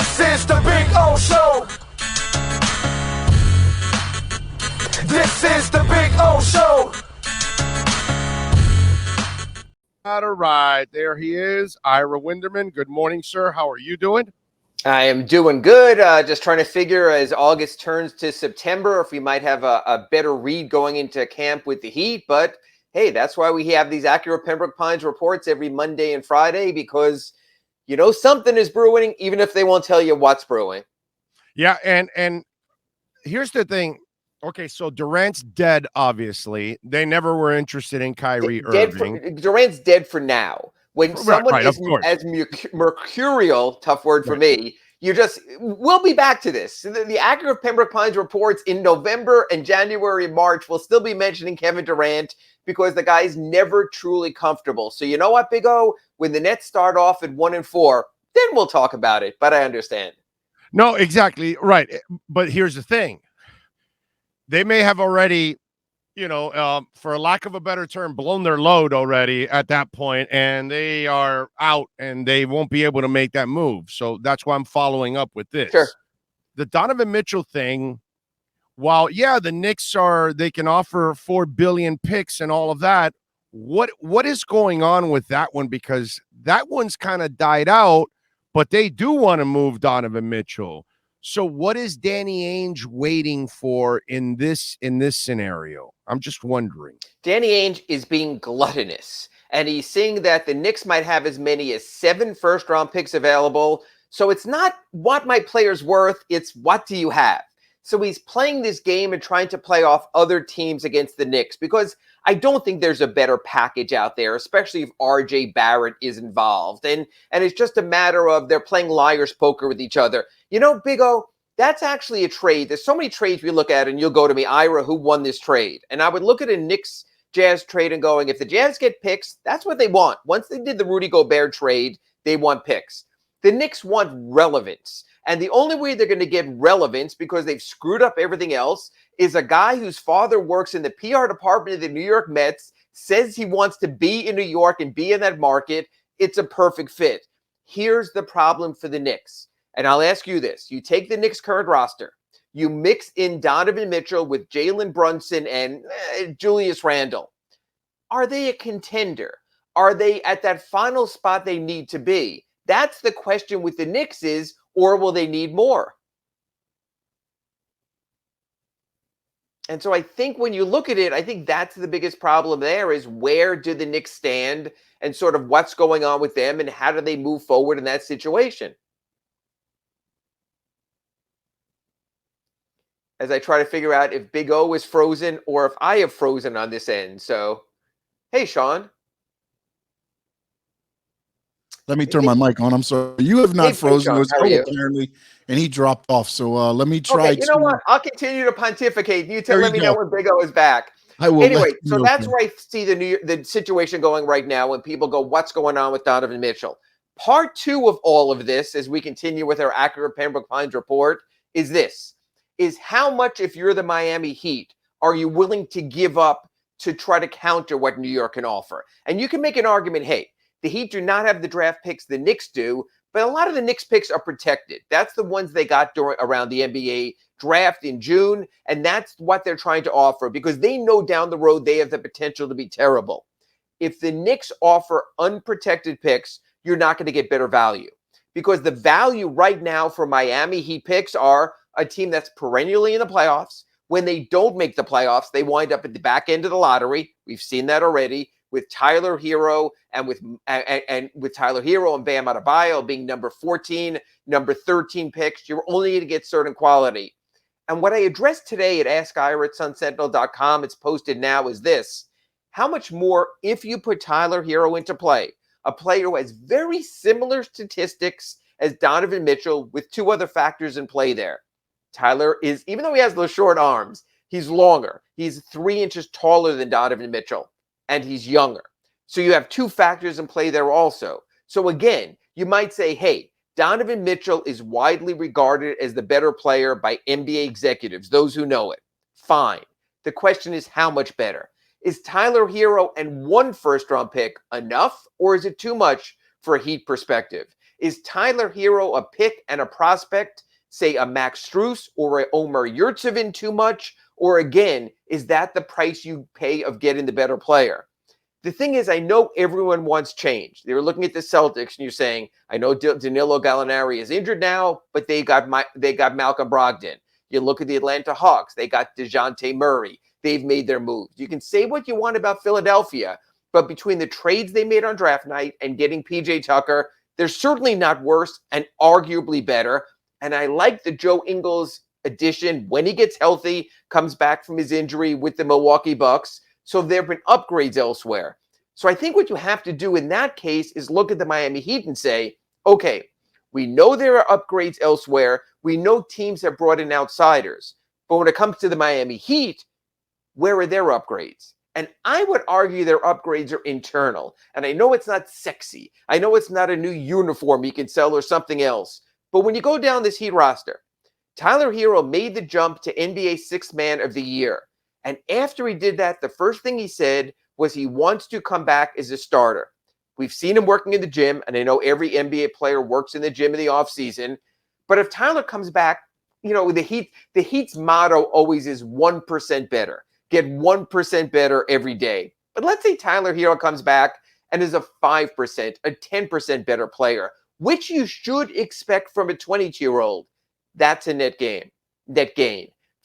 This is the Big O Show. This is the Big O Show. All right, there he is, Ira Winderman. Good morning, sir. How are you doing? I am doing good. Just trying to figure as August turns to September if we might have a better read going into camp with the Heat. But hey, that's why we have these Acura Pembroke Pines reports every Monday and Friday, because you know something is brewing, even if they won't tell you what's brewing. Yeah, and here's the thing. Okay, so Durant's dead, obviously. They never were interested in Kyrie Irving. Durant's dead for now. When someone is as mercurial, tough word for me, we'll be back to this. The Acura Pembroke Pines reports in November and January and March will still be mentioning Kevin Durant because the guy's never truly comfortable. So you know what, Big O? When the Nets start off at 1-4, then we'll talk about it. But I understand. No, exactly. Right. But here's the thing. They may have already, for lack of a better term, blown their load already at that point, and they are out and they won't be able to make that move. So that's why I'm following up with this. Sure. The Donovan Mitchell thing, while, the Knicks they can offer 4 billion picks and all of that. What is going on with that one? Because that one's kind of died out, but they do want to move Donovan Mitchell. So what is Danny Ainge waiting for in this scenario? I'm just wondering. Danny Ainge is being gluttonous, and he's seeing that the Knicks might have as many as 7 first-round picks available. So it's not what my player's worth, it's what do you have? So he's playing this game and trying to play off other teams against the Knicks, because I don't think there's a better package out there, especially if RJ Barrett is involved. And it's just a matter of they're playing liar's poker with each other. You know, Big O, that's actually a trade. There's so many trades we look at, and you'll go to me, Ira, who won this trade? And I would look at a Knicks Jazz trade and going, if the Jazz get picks, that's what they want. Once they did the Rudy Gobert trade, they want picks. The Knicks want relevance. And the only way they're going to get relevance, because they've screwed up everything else, is a guy whose father works in the PR department of the New York Mets, says he wants to be in New York and be in that market. It's a perfect fit. Here's the problem for the Knicks. And I'll ask you this. You take the Knicks' current roster. You mix in Donovan Mitchell with Jalen Brunson and Julius Randle. Are they a contender? Are they at that final spot they need to be? That's the question with the Knicks is, or will they need more? And so I think when you look at it, I think that's the biggest problem there is where do the Knicks stand and sort of what's going on with them and how do they move forward in that situation? As I try to figure out if Big O is frozen or if I have frozen on this end. So, hey, Sean. Let me turn my mic on. I'm sorry. You have not frozen. Sean, Apparently, and he dropped off. So let me try. Okay, you know what? I'll continue to pontificate. You let me know when Big O is back. I will. Anyway, so that's where I see the situation going right now when people go, what's going on with Donovan Mitchell? Part 2 of all of this, as we continue with our Acura Pembroke Pines report, is this. Is how much, if you're the Miami Heat, are you willing to give up to try to counter what New York can offer? And you can make an argument, hey, the Heat do not have the draft picks the Knicks do, but a lot of the Knicks picks are protected. That's the ones they got around the NBA draft in June, and that's what they're trying to offer because they know down the road they have the potential to be terrible. If the Knicks offer unprotected picks, you're not going to get better value because the value right now for Miami Heat picks are a team that's perennially in the playoffs. When they don't make the playoffs, they wind up at the back end of the lottery. We've seen that already. With Tyler Hero and with Tyler Hero and Bam Adebayo being number 14, number 13 picks, you're only going to get certain quality. And what I addressed today at AskIra@SunSentinel.com, it's posted now, is this. How much more if you put Tyler Hero into play, a player who has very similar statistics as Donovan Mitchell with 2 other factors in play there. Tyler is, even though he has those short arms, he's longer. He's 3 inches taller than Donovan Mitchell. And he's younger. So you have 2 factors in play there also. So again, you might say, hey, Donovan Mitchell is widely regarded as the better player by NBA executives, those who know it. Fine. The question is how much better? Is Tyler Hero and 1 first-round pick enough, or is it too much for a Heat perspective? Is Tyler Hero a pick and a prospect, say a Max Strus or a Omer Yurtsevin too much? Or again, is that the price you pay of getting the better player? The thing is, I know everyone wants change. They were looking at the Celtics and you're saying, I know Danilo Gallinari is injured now, but they got Malcolm Brogdon. You look at the Atlanta Hawks, they got DeJounte Murray. They've made their moves. You can say what you want about Philadelphia, but between the trades they made on draft night and getting PJ Tucker, they're certainly not worse and arguably better. And I like the Joe Ingles addition when he gets healthy, comes back from his injury with the Milwaukee Bucks. So there have been upgrades elsewhere. So I think what you have to do in that case is look at the Miami Heat and say, okay, we know there are upgrades elsewhere. We know teams have brought in outsiders. But when it comes to the Miami Heat, where are their upgrades? And I would argue their upgrades are internal. And I know it's not sexy. I know it's not a new uniform you can sell or something else. But when you go down this Heat roster, Tyler Hero made the jump to NBA Sixth Man of the Year. And after he did that, the first thing he said was he wants to come back as a starter. We've seen him working in the gym, and I know every NBA player works in the gym in the offseason. But if Tyler comes back, the Heat's motto always is 1% better. Get 1% better every day. But let's say Tyler Hero comes back and is a 5%, a 10% better player, which you should expect from a 22-year-old. That's a net gain.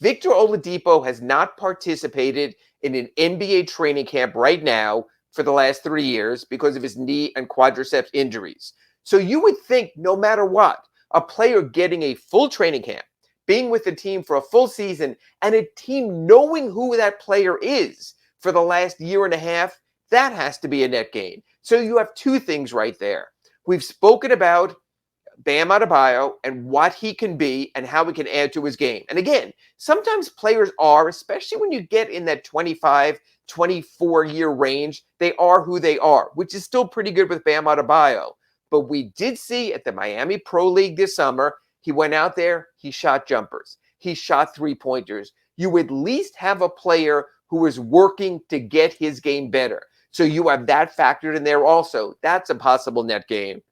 Victor Oladipo has not participated in an NBA training camp right now for the last 3 years because of his knee and quadriceps injuries. So you would think no matter what, a player getting a full training camp, being with the team for a full season, and a team knowing who that player is for the last year and a half, that has to be a net gain. So you have two things right there. We've spoken about Bam Adebayo and what he can be and how he can add to his game. And again, sometimes players are, especially when you get in that 25, 24-year range, they are who they are, which is still pretty good with Bam Adebayo. But we did see at the Miami Pro League this summer, he went out there, he shot jumpers, he shot three-pointers. You at least have a player who is working to get his game better. So you have that factored in there also. That's a possible net gain.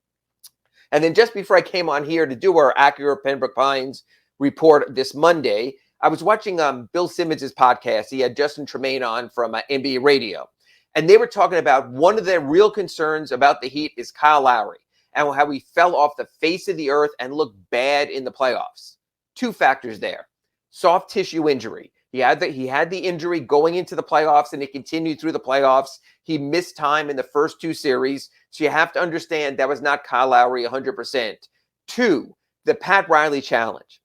And then just before I came on here to do our Acura Pembroke Pines report this Monday, I was watching Bill Simmons' podcast. He had Justin Tremaine on from NBA Radio. And they were talking about one of their real concerns about the Heat is Kyle Lowry and how he fell off the face of the earth and looked bad in the playoffs. Two factors there. Soft tissue injury. He had the injury going into the playoffs, and it continued through the playoffs. He missed time in the first two series. So you have to understand that was not Kyle Lowry 100%. Two, the Pat Riley challenge.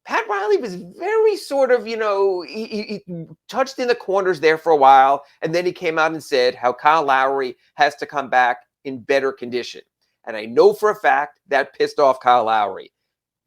Pat Riley was very sort of, he touched in the corners there for a while, and then he came out and said how Kyle Lowry has to come back in better condition. And I know for a fact that pissed off Kyle Lowry.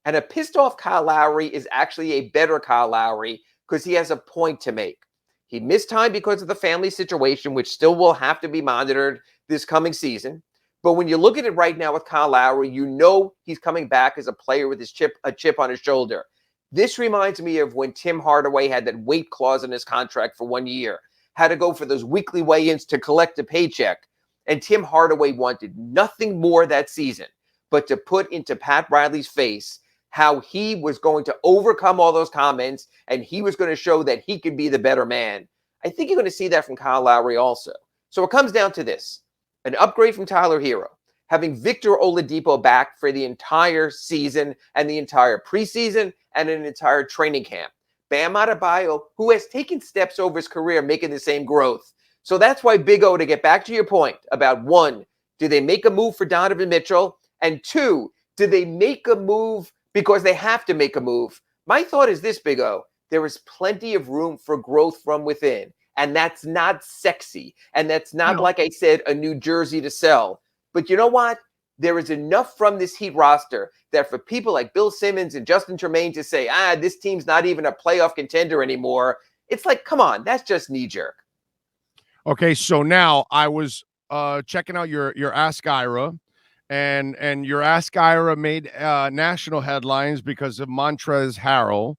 And a pissed off Kyle Lowry is actually a better Kyle Lowry because he has a point to make. He missed time because of the family situation, which still will have to be monitored this coming season. But when you look at it right now with Kyle Lowry, you know he's coming back as a player with a chip on his shoulder. This reminds me of when Tim Hardaway had that weight clause in his contract for 1 year, had to go for those weekly weigh-ins to collect a paycheck. And Tim Hardaway wanted nothing more that season but to put into Pat Riley's face how he was going to overcome all those comments and he was going to show that he could be the better man. I think you're going to see that from Kyle Lowry also. So it comes down to this. An upgrade from Tyler Hero, having Victor Oladipo back for the entire season and the entire preseason and an entire training camp. Bam Adebayo, who has taken steps over his career, making the same growth. So that's why, Big O, to get back to your point about one, do they make a move for Donovan Mitchell? And two, do they make a move because they have to make a move? My thought is this, Big O. There is plenty of room for growth from within. And that's not sexy. And that's not, like I said, a new jersey to sell. But you know what? There is enough from this Heat roster that for people like Bill Simmons and Justin Tremaine to say, this team's not even a playoff contender anymore. It's like, come on, that's just knee-jerk. Okay, so now I was checking out your Ask Ira, and your Ask Ira made national headlines because of Montrezl Harrell.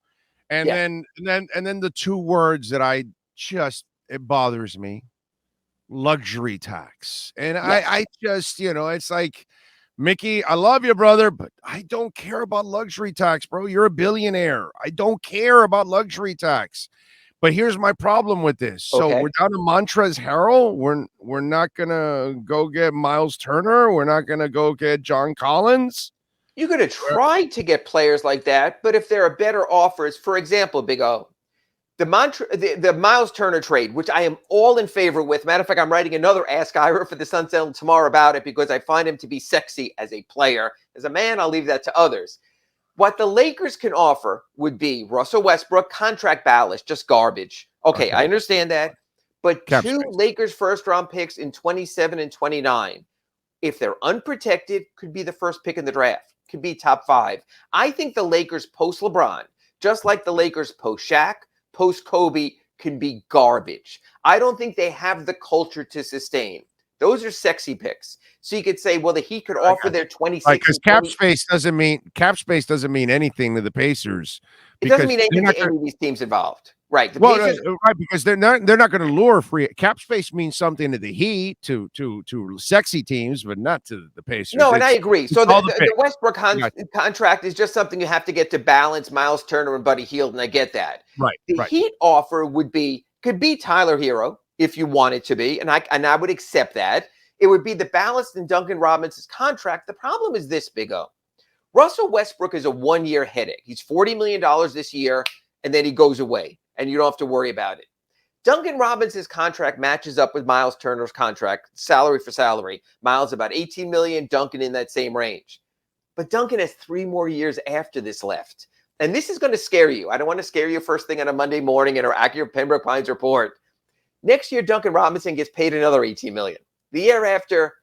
And then the two words that it bothers me, luxury tax. And I just, it's like, Mickey, I love you, brother, but I don't care about luxury tax, bro. You're a billionaire. I don't care about luxury tax. But here's my problem with this. So Okay. we're down to Montrezl Harrell. We're not gonna go get Miles Turner. We're not gonna go get John Collins. You're going to try to get players like that, but if there are better offers, for example, Big O, the Miles Turner trade, which I am all in favor with. Matter of fact, I'm writing another Ask Ira for the Sun Sentinel tomorrow about it because I find him to be sexy as a player. As a man, I'll leave that to others. What the Lakers can offer would be Russell Westbrook, contract ballast, just garbage. Okay, I understand that. But Cap two space. Lakers first-round picks in 27 and 29, if they're unprotected, could be the first pick in the draft, could be top 5. I think the Lakers post-LeBron, just like the Lakers post-Shaq, post-Kobe, can be garbage. I don't think they have the culture to sustain. Those are sexy picks. So you could say, well, the Heat could offer their 26 because cap space doesn't mean anything to the Pacers. It doesn't mean anything to any of these teams involved. Right. The Pacers, right, because they're not going to lure free. Cap space means something to the Heat, to sexy teams, but not to the Pacers. No, and I agree. So the Westbrook contract is just something you have to get to balance Miles Turner and Buddy Hield, and I get that. Right. The Heat offer could be Tyler Hero if you want it to be, and I would accept that. It would be the balance in Duncan Robinson's contract. The problem is this, Big O. Russell Westbrook is a one-year headache. He's $40 million this year, and then he goes away, and you don't have to worry about it. Duncan Robinson's contract matches up with Miles Turner's contract, salary for salary. Miles about $18 million, Duncan in that same range. But Duncan has 3 more years after this left. And this is going to scare you. I don't want to scare you first thing on a Monday morning in our Acura Pembroke Pines report. Next year, Duncan Robinson gets paid another $18 million. The year after,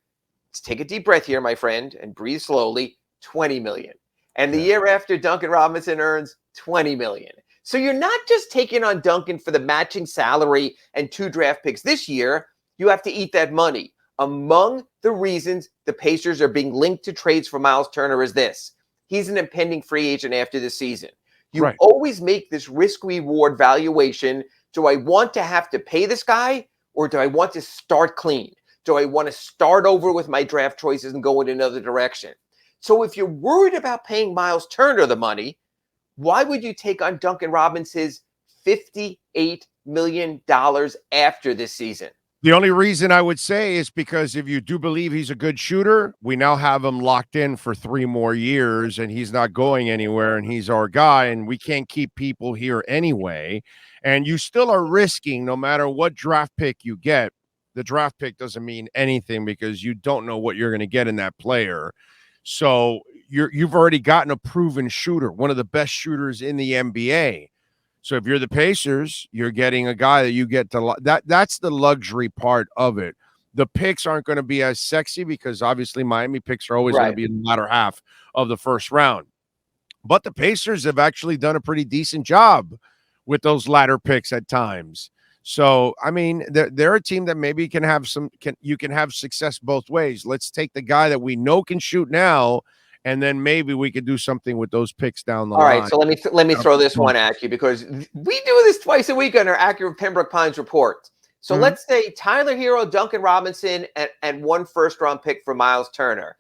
let's take a deep breath here, my friend, and breathe slowly, $20 million. And the year after, Duncan Robinson earns $20 million. So you're not just taking on Duncan for the matching salary and 2 draft picks this year. You have to eat that money. Among the reasons the Pacers are being linked to trades for Miles Turner is this. He's an impending free agent after this season. You always make this risk-reward valuation. Do I want to have to pay this guy, or do I want to start clean? Do I want to start over with my draft choices and go in another direction? So if you're worried about paying Miles Turner the money, why would you take on Duncan Robinson's $58 million after this season? The only reason I would say is because if you do believe he's a good shooter, we now have him locked in for 3 more years, and he's not going anywhere, and he's our guy, and we can't keep people here anyway. And you still are risking, no matter what draft pick you get, the draft pick doesn't mean anything because you don't know what you're going to get in that player. So you've already gotten a proven shooter, one of the best shooters in the NBA. So if you're the Pacers, you're getting a guy that you get to that's the luxury part of it. The picks aren't going to be as sexy because obviously Miami picks are always going to be in the latter half of the first round. But the Pacers have actually done a pretty decent job with those latter picks at times. So, I mean, they're a team that maybe can have you can have success both ways. Let's take the guy that we know can shoot now, and then maybe we could do something with those picks down the line. All right, so let me throw this one at you because we do this twice a week on our Acura Pembroke Pines report. So let's say Tyler Hero, Duncan Robinson, and 1 first-round pick for Miles Turner.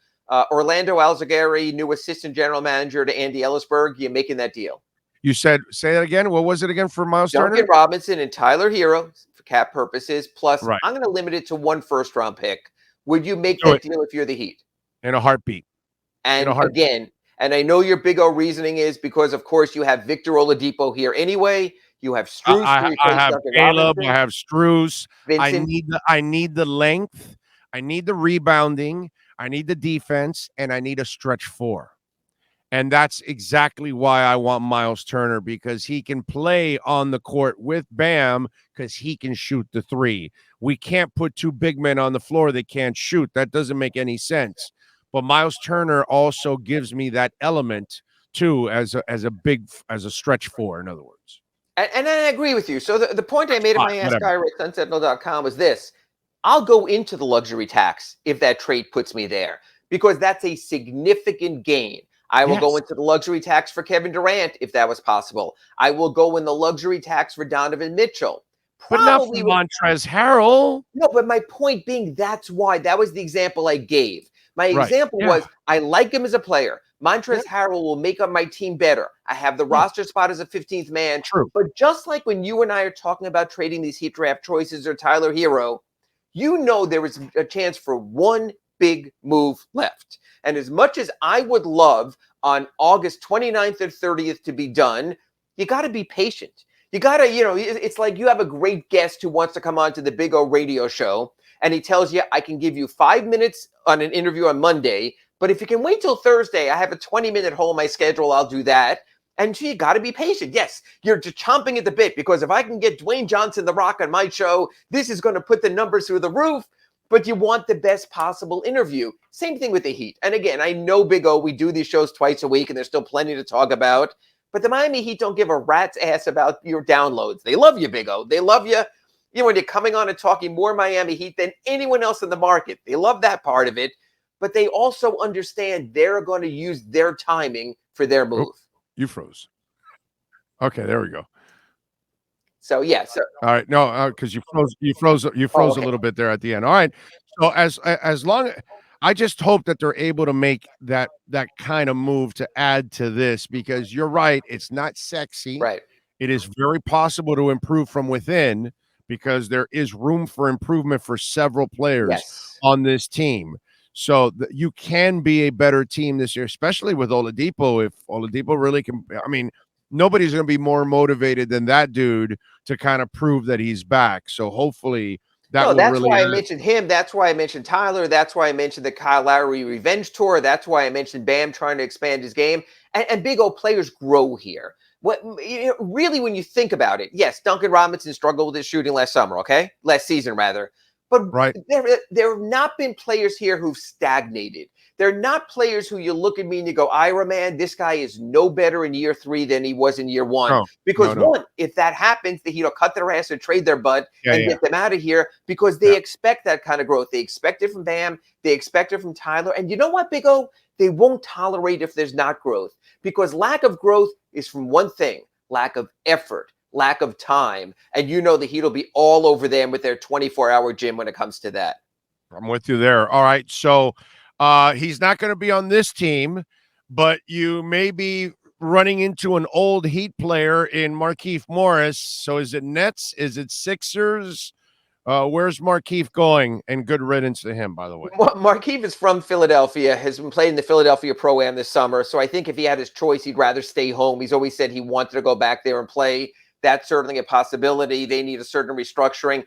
Orlando Alzugaray, new assistant general manager to Andy Ellisberg. You making that deal? You said, say that again. What was it again for Miles Turner? Duncan Robinson and Tyler Hero for cap purposes. Plus, I'm going to limit it to 1 first-round pick. Would you make that deal if you're the Heat? In a heartbeat. And again, and I know your big O reasoning is because, of course, you have Victor Oladipo here anyway. You have Strus. I have Caleb. I have Strus. I need the length. I need the rebounding. I need the defense, and I need a stretch 4. And that's exactly why I want Miles Turner, because he can play on the court with Bam because he can shoot the 3. We can't put 2 big men on the floor that can't shoot. That doesn't make any sense. But Miles Turner also gives me that element too as a stretch 4, in other words. And I agree with you. So the point I made in my Ask Ira at sunsentinel.com was this. I'll go into the luxury tax if that trade puts me there, because that's a significant gain. I will go into the luxury tax for Kevin Durant if that was possible. I will go in the luxury tax for Donovan Mitchell. But not for Montrezl Harrell. No, but my point being, that's why. That was the example I gave. My Right. example Yeah. was I like him as a player. Montrezl Yeah. Harrell will make up my team better. I have the roster spot as a 15th man. True. But just like when you and I are talking about trading these Heat draft choices or Tyler Hero, you know there is a chance for one big move left. And as much as I would love on August 29th or 30th to be done, you got to be patient. You got to, it's like you have a great guest who wants to come on to the Big O radio show, and he tells you, I can give you 5 minutes on an interview on Monday, but if you can wait till Thursday, I have a 20-minute hole in my schedule, I'll do that. And you got to be patient. Yes, you're just chomping at the bit because if I can get Dwayne Johnson, The Rock, on my show, this is going to put the numbers through the roof. But you want the best possible interview. Same thing with the Heat. And again, I know, Big O, we do these shows twice a week, and there's still plenty to talk about. But the Miami Heat don't give a rat's ass about your downloads. They love you, Big O. They love you. When you're coming on and talking more Miami Heat than anyone else in the market. They love that part of it. But they also understand they're going to use their timing for their move. Oh, you froze. Okay, there we go. So yeah. So all right, no, because you froze okay. A little bit there at the end. All right, so as long, I just hope that they're able to make that kind of move to add to this, because you're right, it's not sexy. Right. It is very possible to improve from within because there is room for improvement for several players on this team. So you can be a better team this year, especially with Oladipo. If Oladipo really can, I mean, nobody's going to be more motivated than that dude to kind of prove that he's back. So hopefully that that's really why I mentioned him. That's why I mentioned Tyler. That's why I mentioned the Kyle Lowry revenge tour. That's why I mentioned Bam trying to expand his game. And Big O, players grow here. Really, when you think about it, yes, Duncan Robinson struggled with his shooting last season rather. But there have not been players here who've stagnated. They're not players who you look at me and you go, Ira, man, this guy is no better in year 3 than he was in year 1. No, because one, if that happens, the Heat will cut their ass and trade their butt and get them out of here because they expect that kind of growth. They expect it from Bam. They expect it from Tyler. And you know what, Big O? They won't tolerate if there's not growth, because lack of growth is from one thing: lack of effort, lack of time. And the Heat will be all over them with their 24-hour gym when it comes to that. I'm with you there. All right. So he's not going to be on this team, but you may be running into an old Heat player in Markieff Morris. So is it Nets? Is it Sixers? Where's Markieff going? And good riddance to him, by the way. Markieff is from Philadelphia, has been playing the Philadelphia Pro-Am this summer. So I think if he had his choice, he'd rather stay home. He's always said he wanted to go back there and play. That's certainly a possibility. They need a certain restructuring.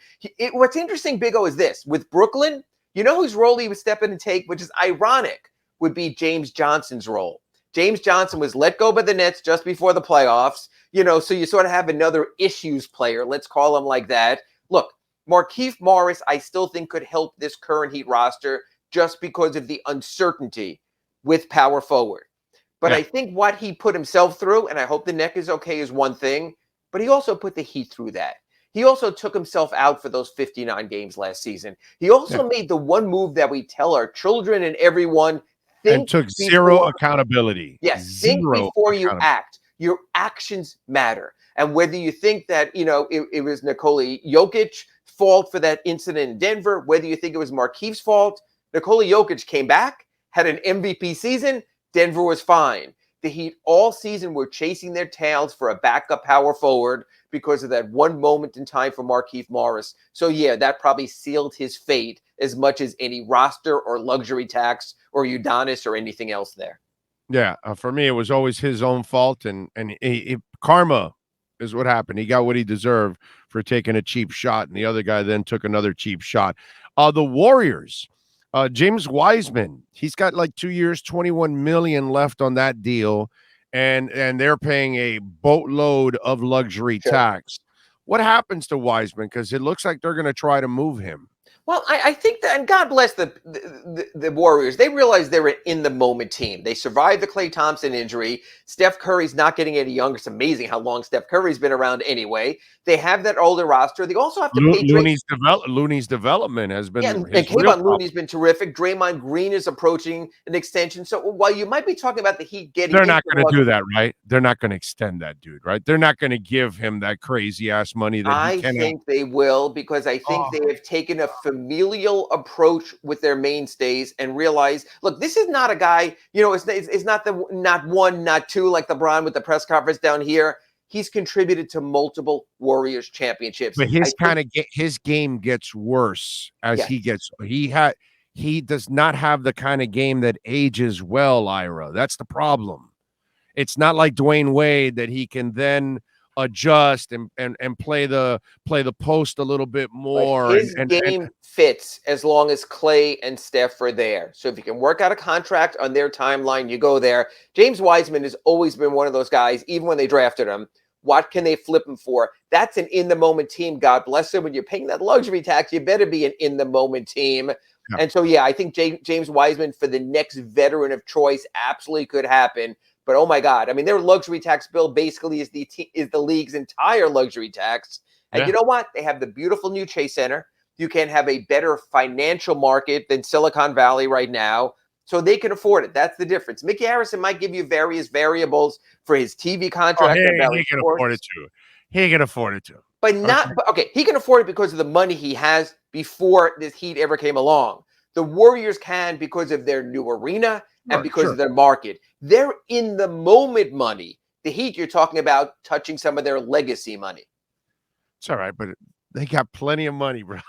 What's interesting, Big O, is this. With Brooklyn, whose role he would step in and take, which is ironic, would be James Johnson's role. James Johnson was let go by the Nets just before the playoffs, so you sort of have another issues player. Let's call him like that. Look, Markieff Morris, I still think could help this current Heat roster just because of the uncertainty with power forward. But I think what he put himself through, and I hope the neck is okay, is one thing, but he also put the Heat through that. He also took himself out for those 59 games last season. He also made the one move that we tell our children and everyone, and took zero accountability. Yes, think before you act. Your actions matter. And whether you think that, it was Nikola Jokic's fault for that incident in Denver, whether you think it was Markieff's fault, Nikola Jokic came back, had an MVP season, Denver was fine. The Heat all season were chasing their tails for a backup power forward because of that one moment in time for Markieff Morris. So, that probably sealed his fate as much as any roster or luxury tax or Udonis or anything else there. Yeah, for me, it was always his own fault, and karma is what happened. He got what he deserved for taking a cheap shot, and the other guy then took another cheap shot. The Warriors, James Wiseman, he's got like 2 years, $21 million left on that deal, and they're paying a boatload of luxury tax. What happens to Wiseman? Because it looks like they're going to try to move him. Well, I think that, and God bless the Warriors, they realize they're an in-the-moment team. They survived the Klay Thompson injury. Steph Curry's not getting any younger. It's amazing how long Steph Curry's been around anyway. They have that older roster. They also have to pay Looney's development has been and Kevon Looney's been terrific. Draymond Green is approaching an extension. So while you might be talking about the Heat getting... They're not going to do that, right? They're not going to extend that dude, right? They're not going to give him that crazy-ass money that he can. I think they will, because I think they have taken a familial approach with their mainstays and realize, look, this is not a guy, it's not one, not two, like LeBron with the press conference down here. He's contributed to multiple Warriors championships. But his game gets worse as he gets. He does not have the kind of game that ages well, Ira. That's the problem. It's not like Dwayne Wade that he can then adjust and play the post a little bit more. But his game fits as long as Clay and Steph are there. So if you can work out a contract on their timeline, you go there. James Wiseman has always been one of those guys, even when they drafted him. What can they flip him for? That's an in-the-moment team. God bless him. When you're paying that luxury tax, you better be an in-the-moment team. Yeah. And so, I think James Wiseman for the next veteran of choice absolutely could happen. But, oh, my God. I mean, their luxury tax bill basically is the league's entire luxury tax. And you know what? They have the beautiful new Chase Center. You can have a better financial market than Silicon Valley right now. So they can afford it. That's the difference. Mickey Harrison might give you various variables for his TV contract. He can afford it too. He can afford it too. But he can afford it because of the money he has before this heat ever came along. The Warriors can because of their new arena and because of their market. They're in the moment money. The Heat, you're talking about touching some of their legacy money. It's all right, but they got plenty of money, bro.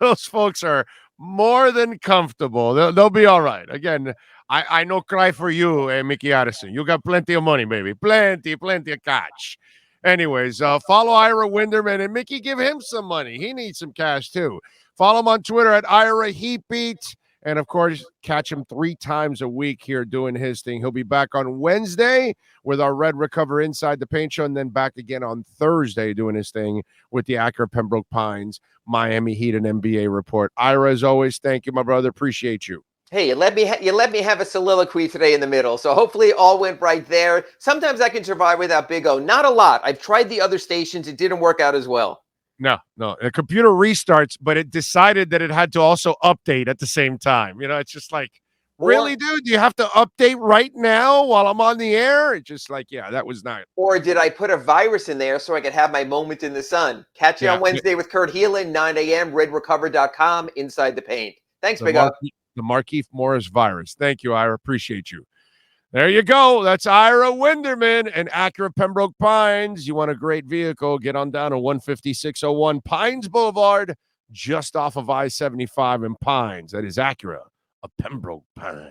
Those folks are more than comfortable. They'll be all right. Again, I no cry for you, Mickey Addison. You got plenty of money, baby. Plenty of cash. Anyways, follow Ira Winderman, and Mickey, give him some money. He needs some cash too. Follow him on Twitter at Ira Heatbeat. And, of course, catch him 3 times a week here doing his thing. He'll be back on Wednesday with our Red Recover Inside the Paint Show, and then back again on Thursday doing his thing with the Acura Pembroke Pines, Miami Heat, and NBA report. Ira, as always, thank you, my brother. Appreciate you. Hey, you let me have a soliloquy today in the middle. So hopefully it all went right there. Sometimes I can survive without Big O. Not a lot. I've tried the other stations. It didn't work out as well. No. The computer restarts, but it decided that it had to also update at the same time. It's just like, really, dude? You have to update right now while I'm on the air? It's just like, that was not. Or did I put a virus in there so I could have my moment in the sun? Catch you on Wednesday with Kurt Heelan, 9 a.m., redrecover.com, Inside the Paint. Thanks, Big O. The Markieff Morris virus. Thank you, Ira. Appreciate you. There you go. That's Ira Winderman and Acura Pembroke Pines. You want a great vehicle, get on down to 15601 Pines Boulevard, just off of I-75 in Pines. That is Acura, a Pembroke Pine.